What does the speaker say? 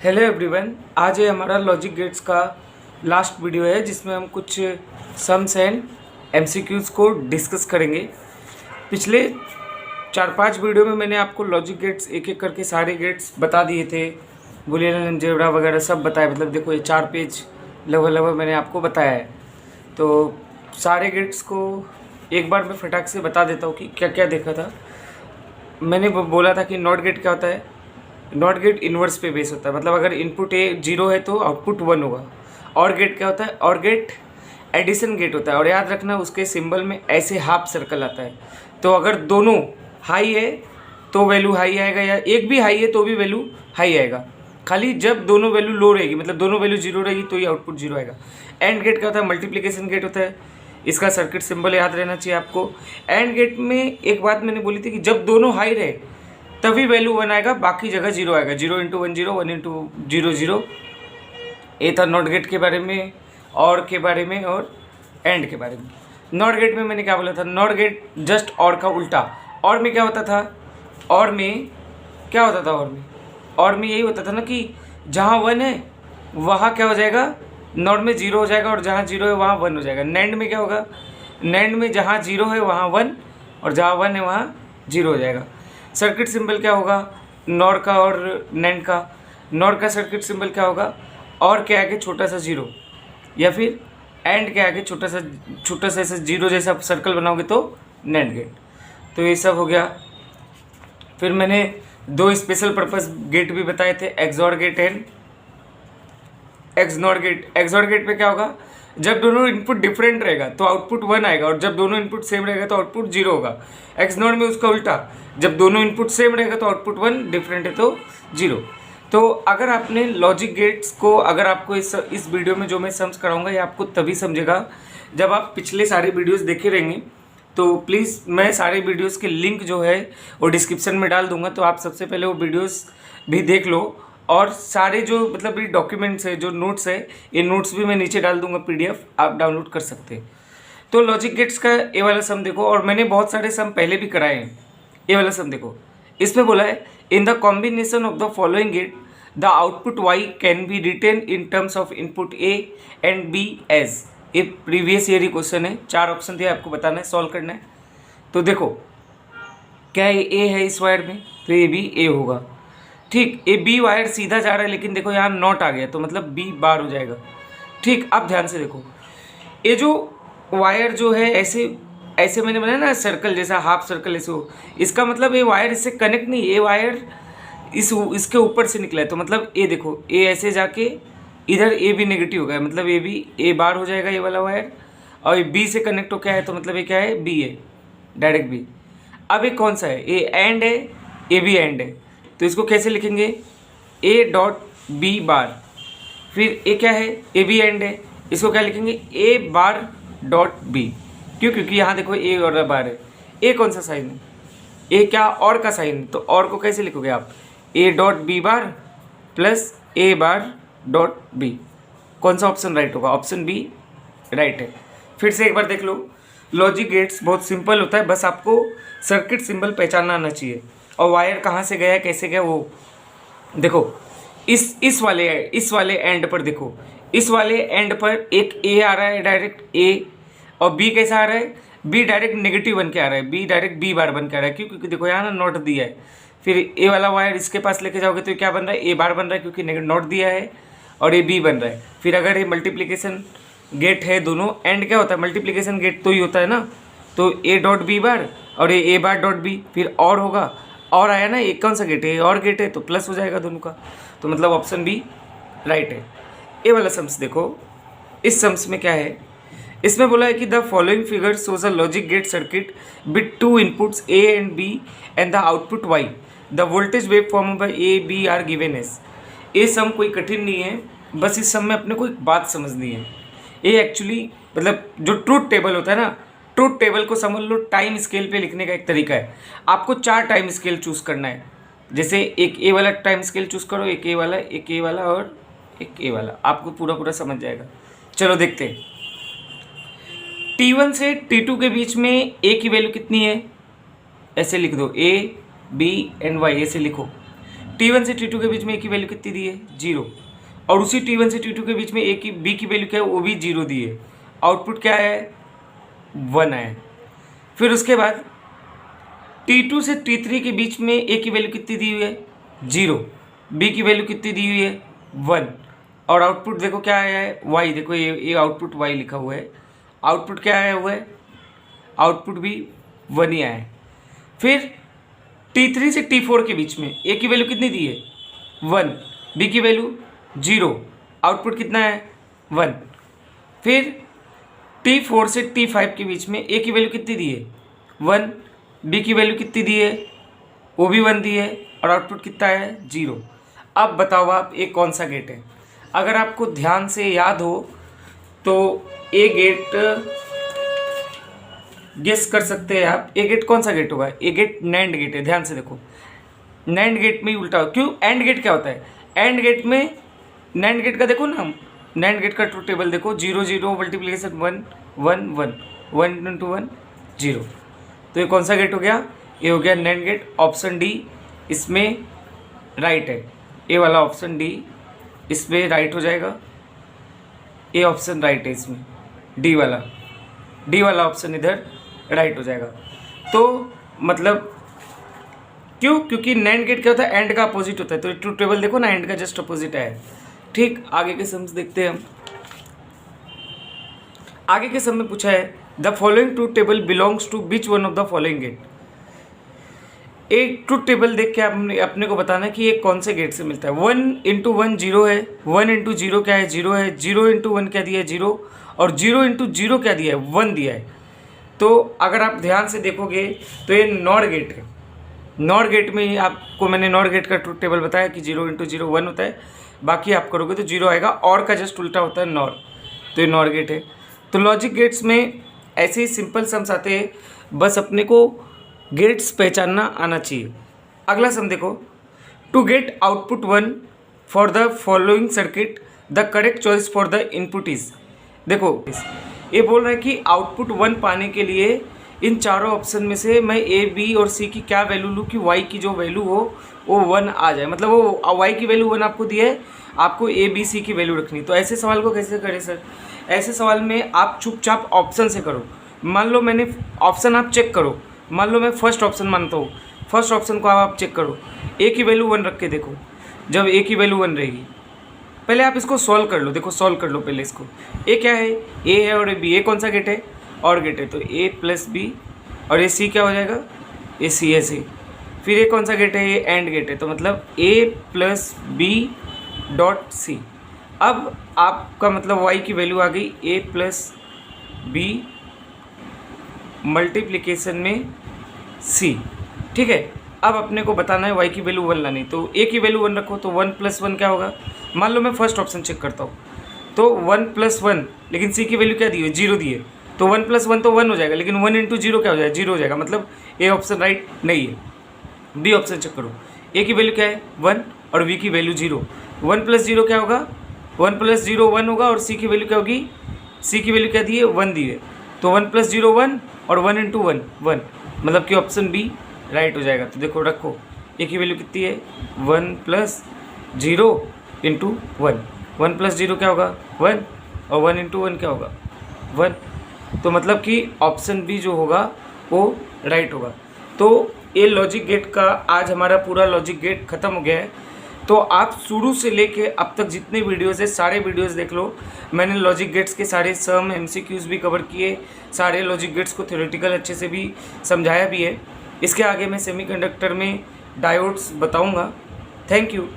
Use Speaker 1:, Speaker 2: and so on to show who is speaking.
Speaker 1: Hello everyone, आज ये हमारा लॉजिक गेट्स का लास्ट वीडियो है जिसमें हम कुछ सम्स एंड एमसीक्यूज़ को डिस्कस करेंगे। पिछले 4-5 वीडियो में मैंने आपको लॉजिक गेट्स एक एक करके सारे गेट्स बता दिए थे, बूलियन अलजेब्रा वगैरह सब बताया। मतलब देखो ये 4 पेज लगभग मैंने आपको बताया है। तो सारे गेट्स को एक बार मैं फटाक से बता देता हूँ कि क्या क्या देखा था। मैंने बोला था कि नॉट गेट क्या होता है। नॉट गेट इन्वर्स पे बेस होता है, मतलब अगर इनपुट ए 0 है तो आउटपुट 1 होगा। और गेट क्या होता है? और गेट एडिशन गेट होता है। और याद रखना उसके सिंबल में ऐसे हाफ सर्कल आता है। तो अगर दोनों हाई है तो वैल्यू हाई आएगा, या एक भी हाई है तो भी वैल्यू हाई आएगा। खाली जब दोनों वैल्यू लो रहेगी, मतलब दोनों वैल्यू 0 रहेगी तो ही आउटपुट 0 आएगा। एंड गेट क्या होता है? मल्टीप्लिकेशन गेट होता है। इसका सर्किट सिंबल याद रहना चाहिए आपको। एंड गेट में एक बात मैंने बोली थी कि जब दोनों हाई रहे तभी वैल्यू 1 आएगा, बाकी जगह 0 आएगा। 0 × 1 0, 1 × 0 0। ये था नॉट गेट के बारे में, और के बारे में, और एंड के बारे में। नॉट गेट में मैंने क्या बोला था? नॉट गेट जस्ट और का उल्टा। और में क्या होता था? और में क्या होता था? और में यही होता था ना कि जहाँ 1 है वहाँ क्या हो जाएगा? नॉट में 0 हो जाएगा, और जहाँ 0 है वहाँ 1 हो जाएगा। नैंड में क्या होगा? नैंड में जहाँ 0 है वहाँ 1, और जहाँ 1 है वहाँ 0 हो जाएगा। सर्किट सिंबल क्या होगा नॉर का और नैंड का? नॉर का सर्किट सिंबल क्या होगा? और के आगे छोटा सा 0, या फिर एंड के आगे छोटा सा ऐसा 0 जैसा सर्कल बनाओगे तो नैंड गेट। तो ये सब हो गया। फिर मैंने 2 स्पेशल पर्पस गेट भी बताए थे, XOR gate and XNOR gate. XOR gate पे क्या होगा? जब दोनों इनपुट डिफरेंट रहेगा तो आउटपुट 1 आएगा, और जब दोनों इनपुट सेम रहेगा तो आउटपुट 0 होगा। एक्सनॉर में उसका उल्टा, जब दोनों इनपुट सेम रहेगा तो आउटपुट 1, डिफरेंट है तो 0। तो अगर आपने लॉजिक गेट्स को, अगर आपको इस वीडियो में जो मैं सम्स कराऊंगा ये आपको तभी समझेगा जब आप पिछले सारे वीडियोस देखे रहेंगे। तो प्लीज़ मैं सारे वीडियोस के लिंक जो है वो डिस्क्रिप्शन में डाल दूंगा, तो आप सबसे पहले वो वीडियोस भी देख लो। और सारे जो मतलब ये डॉक्यूमेंट्स है, जो नोट्स है, ये नोट्स भी मैं नीचे डाल दूंगा, पीडीएफ आप डाउनलोड कर सकते हैं। तो लॉजिक गेट्स का ये वाला सम देखो, और मैंने बहुत सारे सम पहले भी कराए हैं। ये वाला सम देखो, इसमें बोला है in the combination of the following gate the output y can be written in terms of input a and b as. ये प्रीवियस ईयर ही क्वेश्चन है, 4 ऑप्शन दिया, आपको बताना है, सॉल्व करना है। तो देखो क्या ये a है इस वायर में, तो ये भी a होगा। ठीक, ये बी वायर सीधा जा रहा है, लेकिन देखो यहाँ नॉट आ गया तो मतलब बी बार हो जाएगा। ठीक, अब ध्यान से देखो, ये जो वायर जो है ऐसे ऐसे मैंने बनाया ना सर्कल जैसा, हाफ सर्कल ऐसे हो, इसका मतलब ये वायर इससे कनेक्ट नहीं, ये वायर इसके ऊपर से निकला है। तो मतलब ये देखो, ये ऐसे जाके इधर ए भी नेगेटिव हो गया, मतलब ये भी ए बार हो जाएगा ये वाला वायर, और ये बी से कनेक्ट हो क्या है, तो मतलब ये क्या है? बी है, डायरेक्ट बी। अब ये कौन सा है? ये एंड है, ए भी एंड है। तो इसको कैसे लिखेंगे? A dot B bar. फिर ए क्या है? ए बी एंड है, इसको क्या लिखेंगे? ए बार डॉट बी। क्यों? क्योंकि यहाँ देखो ए और बार है। ए कौन सा साइन है? ए क्या? और का साइन है, तो और को कैसे लिखोगे आप? A dot B bar plus A bar dot B. कौन सा ऑप्शन राइट होगा? ऑप्शन बी राइट है। फिर से एक बार देख लो, लॉजिक गेट्स बहुत सिंपल होता है, बस आपको सर्किट सिंबल पहचानना आना चाहिए, और वायर कहाँ से गया कैसे गया वो देखो। इस वाले एंड पर देखो, इस वाले एंड पर एक ए आ रहा है डायरेक्ट ए, और बी कैसा आ रहा है? बी डायरेक्ट नेगेटिव बन के आ रहा है, बी डायरेक्ट बी बार बन के आ रहा है। क्यों? क्योंकि देखो यहाँ ना नॉट दिया है। फिर ए वाला वायर इसके पास लेके जाओगे तो क्या बन रहा है? ए बार बन रहा है, क्योंकि नॉट दिया है, और ये बी बन रहा है। फिर अगर ये मल्टीप्लिकेशन गेट है, दोनों एंड क्या होता है? मल्टीप्लिकेशन गेट तो ही होता है ना। तो ए डॉट बी बार और ये ए बार डॉट बी, फिर और होगा, और आया ना, एक कौन सा गेट है? और गेट है, तो प्लस हो जाएगा दोनों का। तो मतलब ऑप्शन बी राइट है। ये वाला सम्स देखो, इस सम्स में क्या है? इसमें बोला है कि the following figure shows a logic gate circuit with 2 inputs A and B and the output Y. The voltage wave form by A B are given as. ये सम कोई कठिन नहीं है, बस इस सम में अपने को एक बात समझनी है। ये एक्चुअली मतलब जो ट्रूथ टेबल होता है ना, ट्रूथ टेबल को समझ लो टाइम स्केल पे लिखने का एक तरीका है। आपको 4 टाइम स्केल चूज़ करना है। जैसे एक ए वाला टाइम स्केल चूज़ करो, एक ए वाला, एक ए वाला और एक ए वाला, आपको पूरा समझ जाएगा। चलो देखते हैं। T1 से T2 के बीच में ए की वैल्यू कितनी है? ऐसे लिख दो, ए बी एंड वाई, ऐसे लिखो। T1 से T2 के बीच में A की वैल्यू कितनी दी है, 0, और उसी T1 से T2 के बीच में B की वैल्यू क्या है, वो भी 0 दी है। आउटपुट क्या है, 1 है। फिर उसके बाद T2 से T3 के बीच में A की वैल्यू कितनी दी हुई है, 0, B की वैल्यू कितनी दी हुई है, 1, और आउटपुट देखो क्या आया है, Y। देखो ये आउटपुट Y लिखा हुआ है, आउटपुट क्या आया हुआ है, आउटपुट भी 1 ही आया है। फिर T3 से T4 के बीच में A की वैल्यू कितनी दी है, 1, B की वैल्यू 0, आउटपुट कितना है, 1। फिर T4 से T5 के बीच में A की वैल्यू कितनी दी है, 1, B की वैल्यू कितनी दी है, वो भी 1 दी है, और आउटपुट कितना है, 0। अब बताओ आप ये कौन सा गेट है। अगर आपको ध्यान से याद हो तो ए गेट गेस कर सकते हैं आप। ए गेट कौन सा गेट होगा, ए गेट नैंड गेट है। ध्यान से देखो, नैंड गेट में ही उल्टा हो, क्यों, एंड गेट क्या होता है, एंड गेट में नैंड गेट का देखो ना, नैंड गेट का ट्रूथ टेबल देखो, 0 0 मल्टीप्लिकेशन 1 1 1 1 इंटू 1 0। तो ये कौन सा गेट हो गया, ये हो गया नैंड गेट। ऑप्शन डी इसमें राइट है, ए वाला ऑप्शन डी इसमें राइट हो जाएगा, ए ऑप्शन राइट है इसमें, डी वाला ऑप्शन इधर राइट हो जाएगा। तो मतलब क्यों, क्योंकि नैंड गेट क्या होता है, एंड का अपोजिट होता है। तो ट्रूथ टेबल देखो ना, एंड का जस्ट अपोजिट है। ठीक, आगे के सम्स देखते हैं हम। आगे के सम में पूछा है the following truth table belongs to which one of the following gate. एक ट्रूथ टेबल देख के अपने को बताना है कि ये कौन से गेट से मिलता है। 1 इंटू 1 0 है, 1 इंटू 0 क्या है, 0 है, 0 इंटू 1 क्या दिया है, 0, और 0 इंटू 0 क्या दिया है, 1 दिया है। तो अगर आप ध्यान से देखोगे तो ये नॉर गेट है। नॉर गेट में ही आपको मैंने नॉर गेट का ट्रूथ टेबल बताया कि 0 इंटू 0 1 होता है, बाकी आप करोगे तो 0 आएगा, और का जस्ट उल्टा होता है नॉर। तो ये नॉर गेट है। तो लॉजिक गेट्स में ऐसे ही सिंपल सम्स आते हैं, बस अपने को गेट्स पहचानना आना चाहिए। अगला सम देखो, to gate output 1 for the following circuit the correct choice for the input is. देखो ये बोल रहा है कि आउटपुट 1 पाने के लिए इन चारों ऑप्शन में से मैं ए बी और सी की क्या वैल्यू लूँ कि वाई की जो वैल्यू हो वो 1 आ जाए। मतलब वो वाई की वैल्यू 1 आपको दी है, आपको ए बी सी की वैल्यू रखनी। तो ऐसे सवाल को कैसे करें सर, ऐसे सवाल में आप चुपचाप ऑप्शन से करो। मान लो मैंने ऑप्शन, आप चेक करो, मान लो मैं फर्स्ट ऑप्शन मानता हूँ, फर्स्ट ऑप्शन को आप चेक करो, ए की वैल्यू 1 रख के देखो। जब ए की वैल्यू 1 रहेगी, पहले आप इसको सॉल्व कर लो। देखो सॉल्व कर लो पहले इसको। ए क्या है, ए है और बी, ए कौन सा गेट है, और गेट है, तो ए प्लस बी, और ये सी क्या हो जाएगा, ये सी है सी। फिर ये कौन सा गेट है, ये एंड गेट है, तो मतलब ए प्लस बी डॉट सी। अब आपका मतलब वाई की वैल्यू आ गई ए प्लस बी मल्टीप्लिकेशन में सी। ठीक है, अब अपने को बताना है वाई की वैल्यू 1 लानी। तो ए की वैल्यू 1 रखो, तो 1 प्लस 1 क्या होगा। मान लो मैं फर्स्ट ऑप्शन चेक करता हूँ, तो 1 प्लस 1, लेकिन सी की वैल्यू क्या दी है, 0 दी है, तो 1 प्लस 1 तो 1 हो जाएगा, लेकिन 1 इंटू 0 क्या हो जाएगा, 0 हो जाएगा। मतलब ए ऑप्शन राइट नहीं है। बी ऑप्शन चेक करो, ए की वैल्यू क्या है 1 और बी की वैल्यू 0। 1 प्लस 0 क्या होगा, 1 प्लस 0 1 होगा, और सी की वैल्यू क्या होगी, सी की वैल्यू क्या दी है, 1 दी है, तो 1 प्लस 0 1 और 1 इंटू 1 1, मतलब कि ऑप्शन बी राइट हो जाएगा। तो देखो रखो, ए की वैल्यू कितनी है, 1 प्लस 0 इंटू 1, 1 प्लस 0 क्या होगा 1, और 1 इंटू 1 क्या होगा 1। तो मतलब कि ऑप्शन बी जो होगा वो राइट होगा। तो ये लॉजिक गेट का आज हमारा पूरा लॉजिक गेट ख़त्म हो गया है। तो आप शुरू से लेके अब तक जितने वीडियोज़ है सारे वीडियोज़ देख लो। मैंने लॉजिक गेट्स के सारे सम एमसीक्यूज़ भी कवर किए, सारे लॉजिक गेट्स को थ्योरेटिकल अच्छे से भी समझाया भी है। इसके आगे मैं सेमीकंडक्टर में डायोड्स बताऊंगा। Thank you.